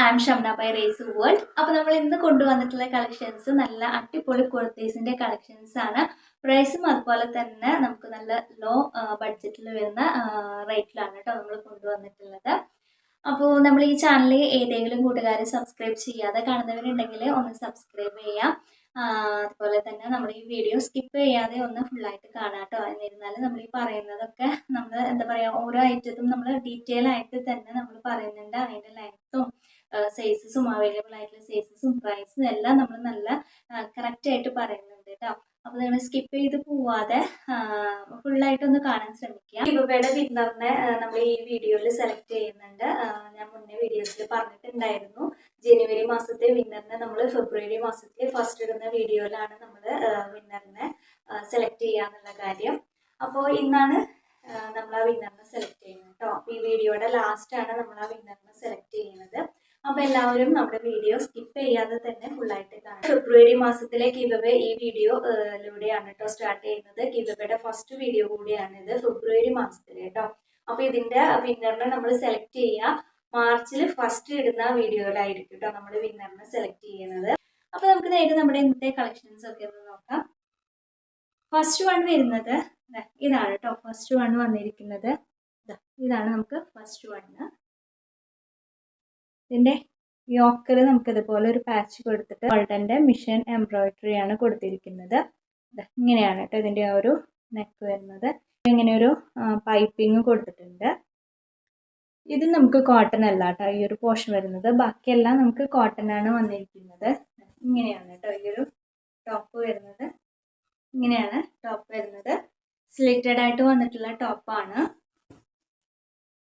I am Shamna by race world. അപ്പോൾ നമ്മൾ ഇന്ന് കൊണ്ടുവന്നിട്ടുള്ള കളക്ഷൻസ് നല്ല അടിപൊളി കുർത്തീസിന്റെ കളക്ഷൻസ് ആണ്. പ്രൈസും അതുപോലെ തന്നെ നമുക്ക് നല്ല ലോ ബഡ്ജറ്റിൽ വരുന്ന റേറ്റിലാണ് കേട്ടോ നമ്മൾ കൊണ്ടുവന്നിട്ടുള്ളത്. അപ്പോൾ നമ്മൾ ഈ ചാനൽ ഏതെങ്കിലും കൂട്ടുകാർ സബ്സ്ക്രൈബ് ചെയ്യാതെ കാണുന്നവരുണ്ടെങ്കിൽ ഒന്ന് സബ്സ്ക്രൈബ് ചെയ്യാം. അതുപോലെ തന്നെ നമ്മൾ ഈ വീഡിയോ സ്കിപ്പ് ചെയ്യാതെ ഒന്ന് ഫുള്ളായിട്ട് കാണാം കേട്ടോ. എന്നിരുന്നാലും നമ്മൾ ഈ പറയുന്നതൊക്കെ നമ്മൾ എന്താ പറയുക, ഓരോ ഐറ്റത്തും നമ്മൾ ഡീറ്റെയിൽ ആയിട്ട് തന്നെ നമ്മൾ പറയുന്നുണ്ട്. അതിൻ്റെ ലെങ്ത്തും സൈസസും അവൈലബിൾ ആയിട്ടുള്ള സൈസസും പ്രൈസും എല്ലാം നമ്മൾ നല്ല കറക്റ്റായിട്ട് പറയുന്നുണ്ട് കേട്ടോ. അപ്പോൾ നിങ്ങൾ സ്കിപ്പ് ചെയ്ത് പോവാതെ ഫുള്ളായിട്ടൊന്ന് കാണാൻ ശ്രമിക്കുക. ഇവയുടെ വിന്നറിനെ നമ്മൾ ഈ വീഡിയോയിൽ സെലക്ട് ചെയ്യുന്നുണ്ട്. ഞാൻ മുന്നേ വീഡിയോസിൽ പറഞ്ഞിട്ടുണ്ടായിരുന്നു, ജനുവരി മാസത്തെ വിന്നറിനെ നമ്മൾ ഫെബ്രുവരി മാസത്തിൽ ഫസ്റ്റ് ഇടുന്ന വീഡിയോയിലാണ് നമ്മൾ വിന്നറിനെ സെലക്ട് ചെയ്യാന്നുള്ള കാര്യം. അപ്പോൾ ഇന്നാണ് നമ്മൾ ആ വിന്നറിനെ സെലക്ട് ചെയ്യുന്നത് കേട്ടോ. ഈ വീഡിയോയുടെ ലാസ്റ്റാണ് നമ്മൾ ആ വിന്നറിനെ സെലക്ട് ചെയ്യുന്നത്. അപ്പോൾ എല്ലാവരും നമ്മുടെ വീഡിയോ സ്കിപ്പ് ചെയ്യാതെ തന്നെ ഫുള്ളായിട്ട് കാണാം. ഫെബ്രുവരി മാസത്തിലെ ഗിവ് അവേ ഈ വീഡിയോയിലൂടെയാണ് കേട്ടോ സ്റ്റാർട്ട് ചെയ്യുന്നത്. ഗിവ് അവയുടെ ഫസ്റ്റ് വീഡിയോ കൂടിയാണിത്, ഫെബ്രുവരി മാസത്തിൽ കേട്ടോ. അപ്പോൾ ഇതിൻ്റെ വിന്നറിനെ നമ്മൾ സെലക്ട് ചെയ്യുക മാർച്ചിൽ ഫസ്റ്റ് ഇടുന്ന വീഡിയോയിലായിരിക്കും കേട്ടോ നമ്മൾ വിന്നറിനെ സെലക്ട് ചെയ്യുന്നത്. അപ്പോൾ നമുക്ക് നേരെ നമ്മുടെ ഇന്നത്തെ കളക്ഷൻസ് ഒക്കെ ഒന്ന് നോക്കാം. ഫസ്റ്റ് വൺ വരുന്നത് ഇതാണ് കേട്ടോ. ഫസ്റ്റ് വൺ വന്നിരിക്കുന്നത് ഇതാണ്. നമുക്ക് ഫസ്റ്റ് വണ്ണ് ഇതിൻ്റെ യോക്കർ നമുക്കിതുപോലെ ഒരു പാച്ച് കൊടുത്തിട്ട് ഗോൾഡൻ്റെ മിഷൻ എംബ്രോയിഡറി ആണ് കൊടുത്തിരിക്കുന്നത്. ഇങ്ങനെയാണ് കേട്ടോ ഇതിൻ്റെ ആ ഒരു നെക്ക് വരുന്നത്. ഇങ്ങനെ ഒരു പൈപ്പിങ് കൊടുത്തിട്ടുണ്ട്. ഇത് നമുക്ക് കോട്ടൺ അല്ല കേട്ടോ ഈ ഒരു പോർഷൻ വരുന്നത്, ബാക്കിയെല്ലാം നമുക്ക് കോട്ടൺ ആണ് വന്നിരിക്കുന്നത്. ഇങ്ങനെയാണ് കേട്ടോ ഈ ഒരു ടോപ്പ് വരുന്നത്. ഇങ്ങനെയാണ് ടോപ്പ് വരുന്നത്. സ്ലിറ്റഡ് ആയിട്ട് വന്നിട്ടുള്ള ടോപ്പാണ്.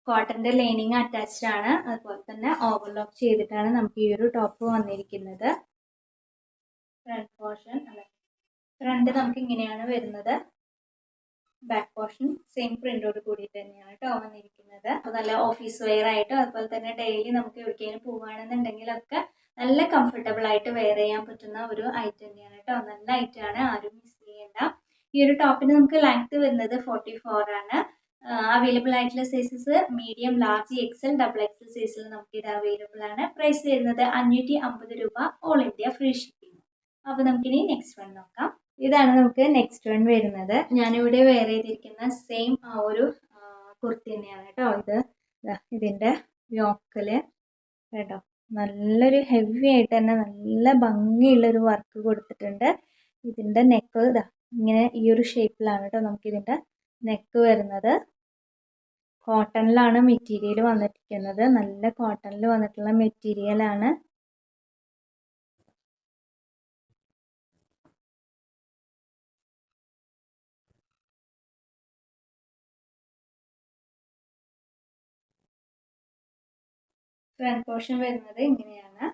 കോട്ടൻ്റെ ലൈനിങ് അറ്റാച്ച്ഡ് ആണ്. അതുപോലെ തന്നെ ഓവർലോക്ക് ചെയ്തിട്ടാണ് നമുക്ക് ഈ ഒരു ടോപ്പ് വന്നിരിക്കുന്നത്. ഫ്രണ്ട് പോർഷൻ ഫ്രണ്ട് നമുക്ക് ഇങ്ങനെയാണ് വരുന്നത്. ബാക്ക് പോർഷൻ സെയിം പ്രിന്റോട് കൂടിയിട്ട് തന്നെയാണ് കേട്ടോ വന്നിരിക്കുന്നത്. അപ്പോൾ നല്ല ഓഫീസ് വെയർ ആയിട്ട് അതുപോലെ തന്നെ ഡെയിലി നമുക്ക് എവിടേക്കെങ്കിലും പോവുകയാണെന്നുണ്ടെങ്കിലൊക്കെ നല്ല കംഫർട്ടബിൾ ആയിട്ട് വെയർ ചെയ്യാൻ പറ്റുന്ന ഒരു ഐറ്റം തന്നെയാണ് കേട്ടോ. നല്ല ഐറ്റമാണ്, ആരും മിസ് ചെയ്യേണ്ട. ഈ ഒരു ടോപ്പിന് നമുക്ക് ലെങ്ത് വരുന്നത് 44 ആണ്. അവൈലബിൾ ആയിട്ടുള്ള sizes medium, large, XL, double XL സൈസിൽ നമുക്ക് ഇത് അവൈലബിൾ ആണ്. പ്രൈസ് വരുന്നത് 550 രൂപ, ഓൾ ഇന്ത്യ ഫ്രീ ഷിപ്പിംഗ്. അപ്പോൾ നമുക്കിനി നെക്സ്റ്റ് വൺ നോക്കാം. ഇതാണ് നമുക്ക് നെക്സ്റ്റ് വൺ വരുന്നത്. ഞാനിവിടെ വെയർ ചെയ്തിരിക്കുന്ന സെയിം ആ ഒരു കുർത്തി തന്നെയാണ് കേട്ടോ. ഇതിൻ്റെ യോക്കല് കേട്ടോ നല്ലൊരു ഹെവി ആയിട്ട് തന്നെ നല്ല ഭംഗിയുള്ളൊരു വർക്ക് കൊടുത്തിട്ടുണ്ട്. ഇതിൻ്റെ നെക്ക് ഇങ്ങനെ ഈ ഒരു ഷേപ്പിലാണ് കേട്ടോ നമുക്കിതിൻ്റെ നെക്ക് വരുന്നത്. കോട്ടണിലാണ് മെറ്റീരിയൽ വന്നിരിക്കുന്നത്. നല്ല കോട്ടണിൽ വന്നിട്ടുള്ള മെറ്റീരിയലാണ്. ഫ്രണ്ട് പോർഷൻ വരുന്നത് ഇങ്ങനെയാണ്.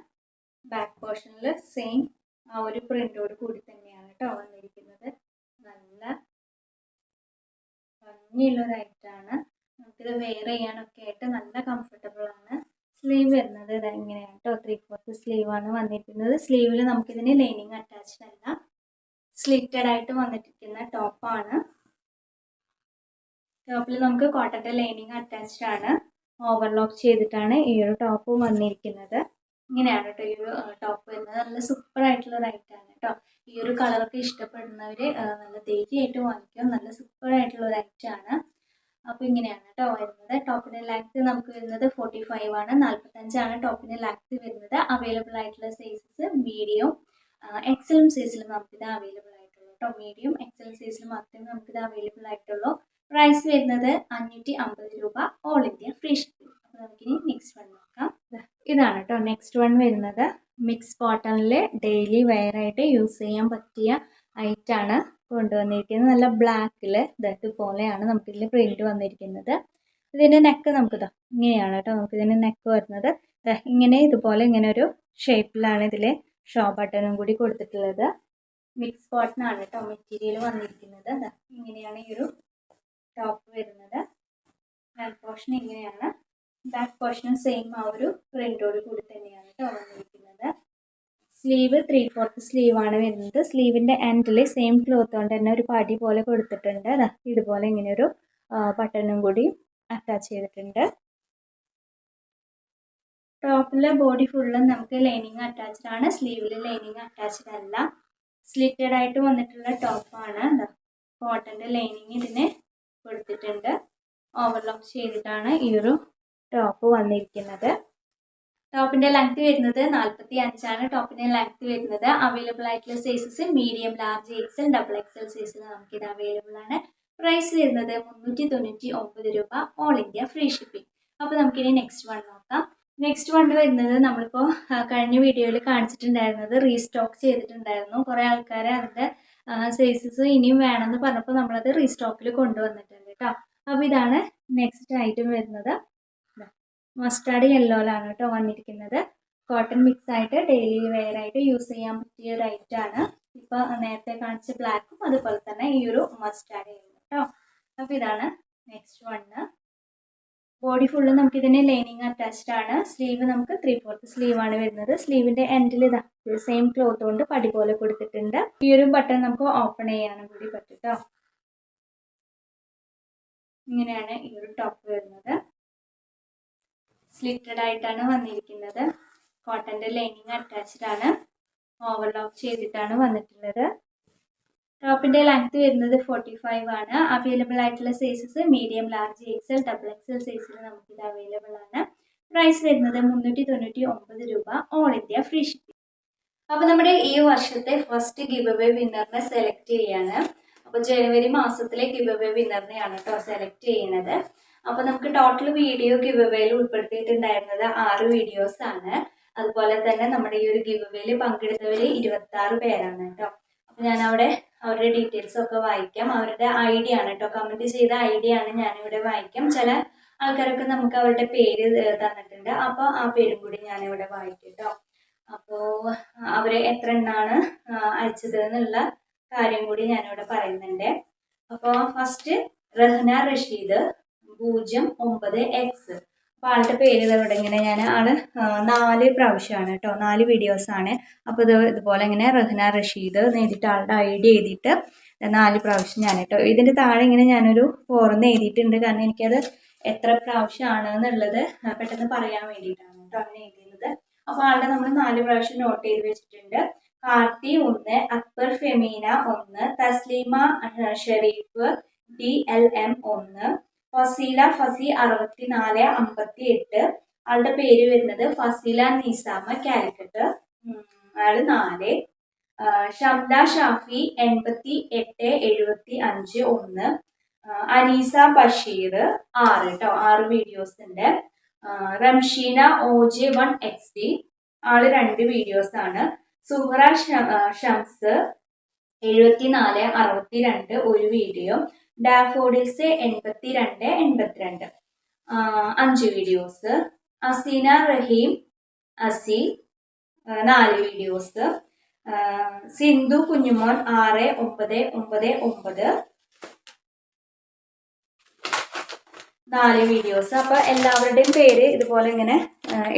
ബാക്ക് പോർഷനിൽ സെയിം ആ ഒരു പ്രിന്റോട് കൂടി തന്നെയാണ് കേട്ടോ വന്നിരിക്കുന്നത്. നല്ല ഭംഗിയുള്ളൊരു ഐറ്റാണ്. നമുക്കിത് വെയർ ചെയ്യാനൊക്കെ ആയിട്ട് നല്ല കംഫർട്ടബിൾ ആണ്. സ്ലീവ് വരുന്നത് ഇങ്ങനെയാണ് കേട്ടോ. 3/4 സ്ലീവാണ് വന്നിരിക്കുന്നത്. സ്ലീവിൽ നമുക്കിതിന് ലൈനിങ് അറ്റാച്ച്ഡ് അല്ല, സ്ലിറ്റഡ് ആയിട്ട് വന്നിരിക്കുന്ന ടോപ്പാണ്. ടോപ്പിൽ നമുക്ക് കോട്ടൻ്റെ ലൈനിങ് അറ്റാച്ച്ഡ് ആണ്. ഓവർലോക്ക് ചെയ്തിട്ടാണ് ഈ ഒരു ടോപ്പ് വന്നിരിക്കുന്നത്. ഇങ്ങനെയാണ് കേട്ടോ ഈ ഒരു ടോപ്പ് വരുന്നത്. നല്ല സൂപ്പർ ആയിട്ടുള്ള ഐറ്റാണ് കേട്ടോ. ഈ ഒരു കളറൊക്കെ ഇഷ്ടപ്പെടുന്നവർ നല്ല ധൈര്യമായിട്ട് വാങ്ങിക്കും. നല്ല സൂപ്പർ ആയിട്ടുള്ള ഒരു ഐറ്റാണ്. അപ്പോൾ ഇങ്ങനെയാണ് കേട്ടോ വരുന്നത്. ടോപ്പിൻ്റെ ലെങ്ത് നമുക്ക് വരുന്നത് 45 ആണ്. 45 ടോപ്പിൻ്റെ ലെങ്ത് വരുന്നത്. അവൈലബിൾ ആയിട്ടുള്ള സൈസസ് മീഡിയം, എക്സലും സൈസിലും നമുക്കിത് അവൈലബിൾ ആയിട്ടുള്ളൂ കേട്ടോ. മീഡിയം, എക്സൽ സൈസിൽ മാത്രമേ നമുക്കിത് അവൈലബിൾ ആയിട്ടുള്ളൂ. പ്രൈസ് വരുന്നത് 550 രൂപ, ഓൾ ഇന്ത്യ ഫ്രീ ഷിപ്പിംഗ്. അപ്പോൾ നമുക്കിനി നെക്സ്റ്റ് വൺ നോക്കാം. ഇതാണ് കേട്ടോ നെക്സ്റ്റ് വൺ വരുന്നത്. മിക്സ് കോട്ടണിൽ ഡെയിലി വെയർ ആയിട്ട് യൂസ് ചെയ്യാൻ പറ്റിയ ഐറ്റാണ് കൊണ്ടുവന്നിരിക്കുന്നത്. നല്ല ബ്ലാക്കിൽ ഇതുപോലെയാണ് നമുക്കിതിൽ പ്രിന്റ് വന്നിരിക്കുന്നത്. ഇതിൻ്റെ നെക്ക് നമുക്കിതാ ഇങ്ങനെയാണ് കേട്ടോ നമുക്കിതിൻ്റെ നെക്ക് വരുന്നത്. ഇങ്ങനെ ഇതുപോലെ ഇങ്ങനെ ഒരു ഷേപ്പിലാണ് ഇതിൽ ഷോ ബട്ടണും കൂടി കൊടുത്തിട്ടുള്ളത്. മിക്സ് കോട്ടൺ ആണ് കേട്ടോ മെറ്റീരിയൽ വന്നിരിക്കുന്നത്. ഇങ്ങനെയാണ് ഈ ഒരു ടോപ്പ് വരുന്നത്. ഫ്രണ്ട് പോർഷൻ ഇങ്ങനെയാണ്. ബാക്ക് പോർഷനും സെയിം ആ ഒരു പ്രിന്റോട് കൂടി തന്നെയാണ് കേട്ടോ വന്നിരിക്കുന്നത്. സ്ലീവ് 3/4 സ്ലീവാണ് വരുന്നത്. സ്ലീവിൻ്റെ എൻഡിൽ സെയിം ക്ലോത്ത് കൊണ്ട് തന്നെ ഒരു പടി പോലെ കൊടുത്തിട്ടുണ്ട്. ഇതുപോലെ ഇങ്ങനെ ഒരു ബട്ടണും കൂടി അറ്റാച്ച് ചെയ്തിട്ടുണ്ട്. ടോപ്പിലെ ബോഡി ഫുള്ളും നമുക്ക് ലൈനിങ് അറ്റാച്ച്ഡ് ആണ്. സ്ലീവിൽ ലൈനിങ് അറ്റാച്ച്ഡ് അല്ല. സ്ലിറ്റഡ് ആയിട്ട് വന്നിട്ടുള്ള ടോപ്പാണ്. കോട്ടൻ്റെ ലൈനിങ് ഇതിന് കൊടുത്തിട്ടുണ്ട്. ഓവർലോക്ക് ചെയ്തിട്ടാണ് ഈ ഒരു ടോപ്പ് വന്നിരിക്കുന്നത്. ടോപ്പിൻ്റെ ലെങ്ത് വരുന്നത് 45 ടോപ്പിൻ്റെ ലെങ്ത് വരുന്നത്. അവൈലബിൾ ആയിട്ടുള്ള sizes medium, large, XL, double XL സൈസിൽ നമുക്കിത് അവൈലബിൾ ആണ്. പ്രൈസ് വരുന്നത് 399 രൂപ, ഓൾ ഇന്ത്യ ഫ്രീ ഷിപ്പിംഗ്. അപ്പോൾ നമുക്കിനി നെക്സ്റ്റ് വൺ നോക്കാം. നെക്സ്റ്റ് വൺ വരുന്നത് നമ്മളിപ്പോൾ കഴിഞ്ഞ വീഡിയോയിൽ കാണിച്ചിട്ടുണ്ടായിരുന്നത് റീസ്റ്റോക്ക് ചെയ്തിട്ടുണ്ടായിരുന്നു. കുറേ ആൾക്കാർ അതിൻ്റെ സൈസസ് ഇനിയും വേണമെന്ന് പറഞ്ഞപ്പോൾ നമ്മളത് റീസ്റ്റോക്കിൽ കൊണ്ടുവന്നിട്ടുണ്ട് കേട്ടോ. അപ്പോൾ ഇതാണ് നെക്സ്റ്റ് ഐറ്റം വരുന്നത്. മസ്റ്റാർഡ് യെല്ലോയിലാണ് കേട്ടോ വന്നിരിക്കുന്നത്. കോട്ടൺ മിക്സ് ആയിട്ട് ഡെയിലി വെയർ ആയിട്ട് യൂസ് ചെയ്യാൻ പറ്റിയ ഒരു ഐറ്റമാണ്. ഇപ്പോൾ നേരത്തെ കാണിച്ച ബ്ലാക്കും അതുപോലെ തന്നെ ഈ ഒരു മസ്റ്റാർഡ് യെല്ലോ കേട്ടോ. അപ്പോൾ ഇതാണ് നെക്സ്റ്റ് വണ്ണ്. ബോഡി ഫുള്ള് നമുക്കിതിന് ലൈനിങ് അറ്റാച്ച്ഡ് ആണ്. സ്ലീവ് നമുക്ക് 3/4 സ്ലീവാണ് വരുന്നത്. സ്ലീവിൻ്റെ എൻഡിൽ ഇതാ സെയിം ക്ലോത്ത് കൊണ്ട് പടി പോലെ കൊടുത്തിട്ടുണ്ട്. ഈ ഒരു ബട്ടൺ നമുക്ക് ഓപ്പൺ ചെയ്യാനും കൂടി പറ്റും കേട്ടോ. ഇങ്ങനെയാണ് ഈ ഒരു ടോപ്പ് വരുന്നത്. സ്ലിറ്റഡ് ആയിട്ടാണ് വന്നിരിക്കുന്നത്. കോട്ടൻ്റെ ലൈനിങ് അറ്റാച്ച്ഡ് ആണ്. ഓവർലോക്ക് ചെയ്തിട്ടാണ് വന്നിട്ടുള്ളത്. ടോപ്പിൻ്റെ ലെങ്ത് വരുന്നത് 45 ആണ്. അവൈലബിൾ ആയിട്ടുള്ള sizes medium, large, XL, double XL സൈസിൽ നമുക്കിത് അവൈലബിൾ ആണ്. പ്രൈസ് വരുന്നത് 399 രൂപ, ഓൾ ഇന്ത്യ ഫ്രീ ഷിപ്പിംഗ്. അപ്പോൾ നമ്മുടെ ഈ വർഷത്തെ ഫസ്റ്റ് ഗിവ് അവേ വിന്നറിനെ സെലക്ട് ചെയ്യാണ്. അപ്പോൾ ജനുവരി മാസത്തിലെ ഗിവ് അവേ വിന്നറിനെയാണ് കേട്ടോ സെലക്ട് ചെയ്യുന്നത്. അപ്പോൾ നമുക്ക് ടോട്ടൽ വീഡിയോ ഗിവ് അവേയിൽ ഉൾപ്പെടുത്തിയിട്ടുണ്ടായിരുന്നത് 6 വീഡിയോസ് ആണ്. അതുപോലെ തന്നെ നമ്മുടെ ഈ ഒരു ഗിവ് അവേയിൽ പങ്കെടുത്തവർ 26 പേരാണ് കേട്ടോ. അപ്പോൾ ഞാൻ അവിടെ അവരുടെ ഡീറ്റെയിൽസ് ഒക്കെ വായിക്കാം. അവരുടെ ID ആണ് കേട്ടോ, കമൻറ്റ് ചെയ്ത ID ആണ് ഞാനിവിടെ വായിക്കാം. ചില ആൾക്കാരൊക്കെ നമുക്ക് അവരുടെ പേര് തന്നിട്ടുണ്ട്. അപ്പോൾ ആ പേരും കൂടി ഞാനിവിടെ വായിക്കും കേട്ടോ. അപ്പോൾ അവർ എത്ര എണ്ണാണ് അയച്ചത് എന്നുള്ള കാര്യം കൂടി ഞാനിവിടെ പറയുന്നുണ്ട്. അപ്പോൾ ഫസ്റ്റ് റഹ്ന റഷീദ് 09X. അപ്പോൾ ആളുടെ പേര് ഇവിടെ ഇങ്ങനെ ആള് 4 പ്രാവശ്യമാണ് കേട്ടോ, 4 വീഡിയോസാണ്. അപ്പോൾ ഇതുപോലെ ഇങ്ങനെ റഹ്ന റഷീദ് എഴുതിയിട്ട് ആളുടെ ID എഴുതിയിട്ട് 4 പ്രാവശ്യം ഞാൻ കേട്ടോ. ഇതിൻ്റെ താഴെ ഇങ്ങനെ ഞാനൊരു 4 എഴുതിയിട്ടുണ്ട്. കാരണം എനിക്കത് എത്ര പ്രാവശ്യമാണ് എന്നുള്ളത് പെട്ടെന്ന് പറയാൻ വേണ്ടിയിട്ടാണ് കേട്ടോ അങ്ങനെ എഴുതിയത്. അപ്പോൾ ആളുടെ നമ്മൾ 4 പ്രാവശ്യം നോട്ട് ചെയ്ത് വെച്ചിട്ടുണ്ട്. കാർത്തി 1, അക്ബർ ഫെമീന 1, തസ്ലീമ ഷെരീഫ് DLM 1, ഫസീല ഫസി 6458. ആളുടെ പേര് വരുന്നത് ഫസീല നിസാമ കാലിക്കറ്റ്, ആള് 4. ഷംദ ഷാഫി 8875 1. അനീസ ബഷീർ 6 കേട്ടോ, 6 വീഡിയോസ് ഉണ്ട്. റംഷീന OJ1XD, ആള് 2 വീഡിയോസ് ആണ്. Suhara Shams 7462 1 video. Daffodils 8282 5 videos. Aseena Raheem Asi 4 videos. Sindhu Kunjumon 6999 4 videos. അപ്പോൾ എല്ലാവരുടെയും പേര് ഇതുപോലെ ഇങ്ങനെ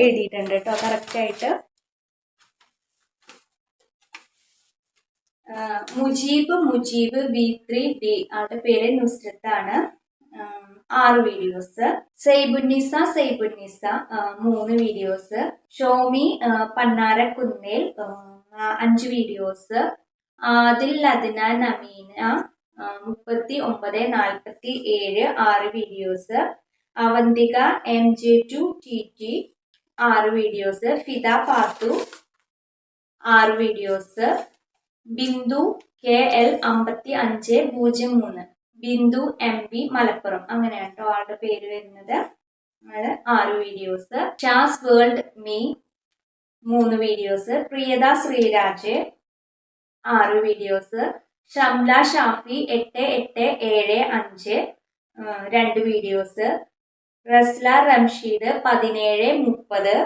എഴുതിയിട്ടുണ്ട് കേട്ടോ കറക്റ്റായിട്ട്. മുജീബ് B3D, ആളുടെ പേര് നുസ്രത്താണ്, 6 videos. Zaibunnisa 3 videos. Shomi Pannarakkunnel 5 videos. Adil Adnan Ameena 3947 6 videos. Avanthika MJ2TT 6 videos. Fida Pathu 6 videos. Bindu KL 5503 Bindu MB Malappuram, അങ്ങനെയാണ് കേട്ടോ ആളുടെ പേര് വരുന്നത്. 6 videos. Shaz world me 3 videos. Priyatha Sreeraj 6 videos. Shamla Shafi 8875 2 videos. Rasla Ramsheed 1730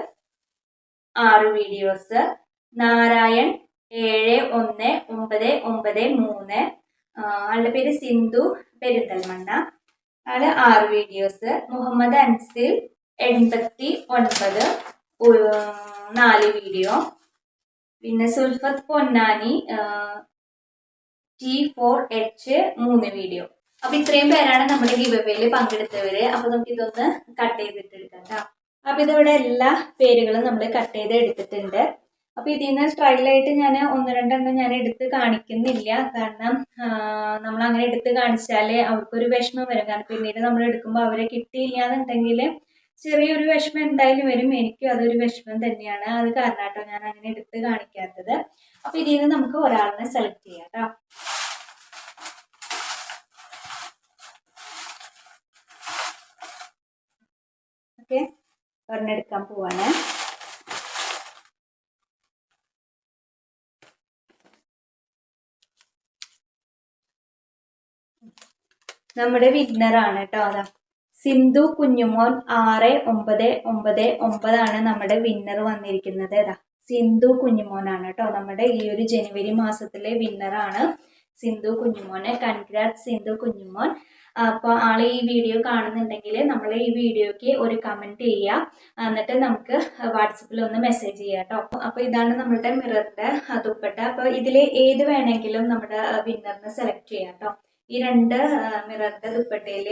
6 videos. Narayan 7193 ആളുടെ പേര് സിന്ധു പെരിന്തൽമണ്ണ, ആള് 6 വീഡിയോസ്. മുഹമ്മദ് അൻസിൽ 89 4 വീഡിയോ. പിന്നെ സുൽഫത്ത് പൊന്നാനി T4H 3 വീഡിയോ. അപ്പൊ ഇത്രയും പേരാണ് നമ്മുടെ ഗിവ് അവേയിൽ പങ്കെടുത്തവര്. അപ്പൊ നമുക്ക് ഇതൊന്ന് കട്ട് ചെയ്തിട്ട് എടുക്കാം കേട്ടോ. അപ്പം ഇതിവിടെ എല്ലാ പേരുകളും നമ്മൾ കട്ട് ചെയ്ത് എടുത്തിട്ടുണ്ട്. അപ്പം ഇതിൽ നിന്ന് ട്രയലായിട്ട് ഞാൻ 1-2 ഞാൻ എടുത്ത് കാണിക്കുന്നില്ല. കാരണം നമ്മൾ അങ്ങനെ എടുത്ത് കാണിച്ചാൽ അവർക്കൊരു വിഷമം വരും. കാരണം പിന്നീട് നമ്മൾ എടുക്കുമ്പോൾ അവരെ കിട്ടിയില്ല എന്നുണ്ടെങ്കിൽ ചെറിയൊരു വിഷമം എന്തായാലും വരും. എനിക്കും അതൊരു വിഷമം തന്നെയാണ്. അത് കാരണം കേട്ടോ ഞാൻ അങ്ങനെ എടുത്ത് കാണിക്കാത്തത്. അപ്പം ഇതിൽ നിന്ന് നമുക്ക് ഒരാളിനെ സെലക്ട് ചെയ്യാം കേട്ടോ. ഓക്കെ, ഒരെണ്ണെടുക്കാൻ പോവാണ്. നമ്മുടെ വിന്നറാണ് കേട്ടോ. അതാ സിന്ധു കുഞ്ഞുമോൻ 6999 നമ്മുടെ വിന്നർ വന്നിരിക്കുന്നത്. ഏതാ സിന്ധു കുഞ്ഞുമോനാണ് കേട്ടോ. നമ്മുടെ ഈ ഒരു ജനുവരി മാസത്തിലെ വിന്നറാണ് സിന്ധു കുഞ്ഞുമോനെ. കൺഗ്രാറ്റ്സ് സിന്ധു കുഞ്ഞുമോൻ. അപ്പോൾ ആൾ ഈ വീഡിയോ കാണുന്നുണ്ടെങ്കിൽ നമ്മൾ ഈ വീഡിയോക്ക് ഒരു കമൻറ്റ് ചെയ്യുക, എന്നിട്ട് നമുക്ക് വാട്സപ്പിൽ ഒന്ന് മെസ്സേജ് ചെയ്യാം കേട്ടോ. അപ്പോൾ ഇതാണ് നമ്മുടെ മിററിൻ്റെ ദുപ്പട്ട. അപ്പോൾ ഇതിൽ ഏത് വേണമെങ്കിലും നമ്മുടെ വിന്നറിനെ സെലക്ട് ചെയ്യാം കേട്ടോ. ഈ 2 മിററിൻ്റെ ദുപ്പട്ടയിൽ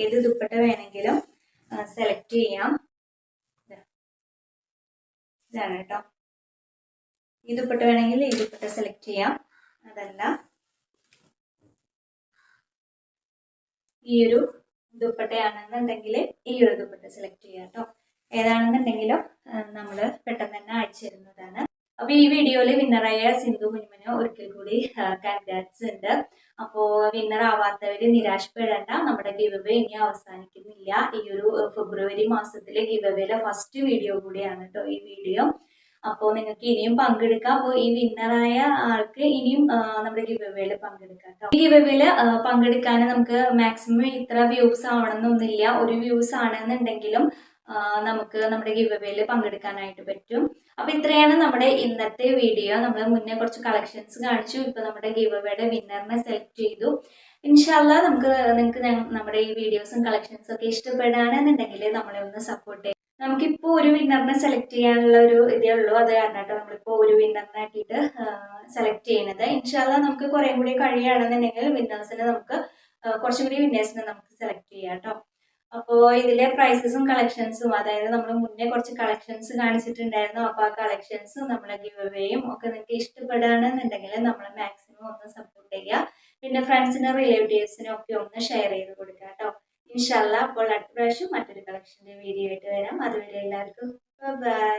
ഏത് ദുപ്പട്ട വേണമെങ്കിലും സെലക്ട് ചെയ്യാം. ഇതാണ് കേട്ടോ. ഈ ദുപ്പട്ട വേണമെങ്കിൽ ഈ ദുപ്പട്ട സെലക്ട് ചെയ്യാം. അതല്ല ഈ ഒരു ദുപ്പട്ടയാണെന്നുണ്ടെങ്കിൽ ഈ ഒരു ദുപ്പട്ട സെലക്ട് ചെയ്യാം കേട്ടോ. ഏതാണെന്നുണ്ടെങ്കിലും നമ്മൾ പെട്ടെന്ന് തന്നെ അയച്ചു തരുന്നതാണ്. അപ്പോൾ ഈ വീഡിയോയിൽ വിന്നറായ സിന്ധു കുഞ്ഞുമോന് ഒരിക്കൽ കൂടി കൺഗ്രാറ്റ്സ് ഉണ്ട്. അപ്പോൾ വിന്നർ ആവാത്തവർ നിരാശപ്പെടേണ്ട. നമ്മുടെ ഗിവ് അവേ ഇനി അവസാനിക്കുന്നില്ല. ഈ ഒരു ഫെബ്രുവരി മാസത്തിലെ ഗിവ് അവേയിലെ ഫസ്റ്റ് വീഡിയോ കൂടിയാണ് കേട്ടോ ഈ വീഡിയോ. അപ്പോൾ നിങ്ങൾക്ക് ഇനിയും പങ്കെടുക്കാം. അപ്പോൾ ഈ വിന്നറായ ആൾക്ക് ഇനിയും നമ്മുടെ ഗിവ് അവേയിൽ പങ്കെടുക്കാം കേട്ടോ. ഈ ഗിവ് അവേയിൽ പങ്കെടുക്കാൻ നമുക്ക് മാക്സിമം ഇത്ര വ്യൂസ് ആവണമെന്നൊന്നുമില്ല. ഒരു വ്യൂസ് ആണെന്നുണ്ടെങ്കിലും നമുക്ക് നമ്മുടെ ഗിവ് അവേയിൽ പങ്കെടുക്കാനായിട്ട് പറ്റും. അപ്പോൾ ഇത്രയാണ് നമ്മുടെ ഇന്നത്തെ വീഡിയോ. നമ്മൾ മുന്നേ കുറച്ച് കളക്ഷൻസ് കാണിച്ചു. ഇപ്പോൾ നമ്മുടെ ഗിവ് അവേയുടെ വിന്നറിനെ സെലക്ട് ചെയ്തു. ഇൻഷാല്ലാ നിങ്ങൾക്ക് നമ്മുടെ ഈ വീഡിയോസും കളക്ഷൻസും ഒക്കെ ഇഷ്ടപ്പെടുകയാണെന്നുണ്ടെങ്കിൽ നമ്മളെ ഒന്ന് സപ്പോർട്ട് ചെയ്യും. നമുക്കിപ്പോൾ ഒരു വിന്നറിനെ സെലക്ട് ചെയ്യാനുള്ള ഒരു ഇതേ ഉള്ളൂ. അത് കാരണം കേട്ടോ നമ്മളിപ്പോൾ ഒരു വിന്നറിനെ ആക്കിയിട്ട് സെലക്ട് ചെയ്യുന്നത്. ഇൻഷാല്ലാ നമുക്ക് കുറേ കൂടി കഴിയുകയാണെന്നുണ്ടെങ്കിൽ വിന്നേഴ്സിനെ നമുക്ക് കുറച്ചും കൂടി വിന്നേഴ്സിനെ നമുക്ക് സെലക്ട് ചെയ്യാം കേട്ടോ. അപ്പോൾ ഇതിലെ പ്രൈസസും കളക്ഷൻസും, അതായത് നമ്മൾ മുന്നേ കുറച്ച് കളക്ഷൻസ് കാണിച്ചിട്ടുണ്ടായിരുന്നു. അപ്പോൾ ആ കളക്ഷൻസും നമ്മളെ ഗിവ് അവേയും ഒക്കെ നിങ്ങൾക്ക് ഇഷ്ടപ്പെടുകയാണെന്നുണ്ടെങ്കിൽ നമ്മൾ മാക്സിമം ഒന്ന് സപ്പോർട്ട് ചെയ്യുക. പിന്നെ ഫ്രണ്ട്സിനും റിലേറ്റീവ്സിനും ഒക്കെ ഒന്ന് ഷെയർ ചെയ്ത് കൊടുക്കുക കേട്ടോ. ഇൻഷാല്ലാ അപ്പോൾ അടുത്ത പ്രാവശ്യം മറ്റൊരു കളക്ഷൻ്റെ വീഡിയോ ആയിട്ട് വരാം. അതുവരെ എല്ലാവർക്കും ബൈ.